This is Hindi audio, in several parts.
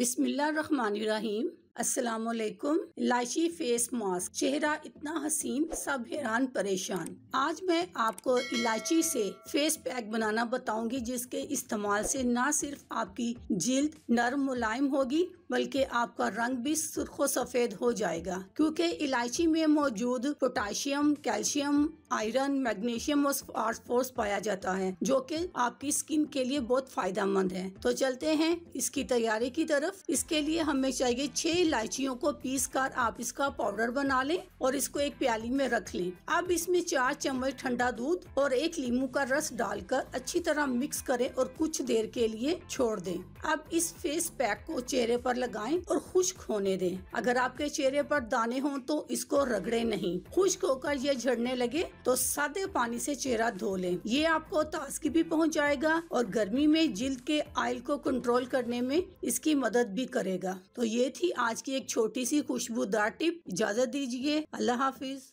बिस्मिल्लाहिर्रहमानिर्रहीम। अस्सलामुअलैकुम। इलायची फेस मास्क, चेहरा इतना हसीन, सब हैरान परेशान। आज मैं आपको इलायची से फेस पैक बनाना बताऊंगी, जिसके इस्तेमाल से ना सिर्फ आपकी जिल्द नरम मुलायम होगी बल्कि आपका रंग भी सुर्ख सफेद हो जाएगा, क्योंकि इलायची में मौजूद पोटाशियम, कैल्शियम, आयरन, मैग्नीशियम और फास्फोरस पाया जाता है, जो कि आपकी स्किन के लिए बहुत फायदेमंद है। तो चलते हैं इसकी तैयारी की तरफ। इसके लिए हमें चाहिए 6 इलायचियों को पीस कर आप इसका पाउडर बना लें और इसको एक प्याली में रख लें। अब इसमें 4 चम्मच ठंडा दूध और 1 नींबू का रस डालकर अच्छी तरह मिक्स करें और कुछ देर के लिए छोड़ दें। अब इस फेस पैक को चेहरे पर लगाएं और खुश्क होने दें। अगर आपके चेहरे पर दाने हों तो इसको रगड़े नहीं। खुश्क होकर ये झड़ने लगे तो सादे पानी से चेहरा धो लें। ये आपको ताजगी भी पहुंचाएगा और गर्मी में जिल्द के ऑयल को कंट्रोल करने में इसकी मदद भी करेगा। तो ये थी आज की एक छोटी सी खुशबूदार टिप। इजाजत दीजिए, अल्लाह हाफिज।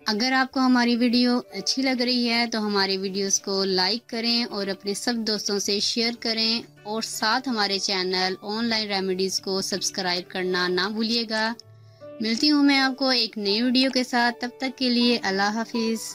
अगर आपको हमारी वीडियो अच्छी लग रही है तो हमारे वीडियोस को लाइक करें और अपने सब दोस्तों से शेयर करें और साथ हमारे चैनल ऑनलाइन रेमेडीज़ को सब्सक्राइब करना ना भूलिएगा। मिलती हूँ मैं आपको एक नई वीडियो के साथ, तब तक के लिए अल्लाह हाफिज़।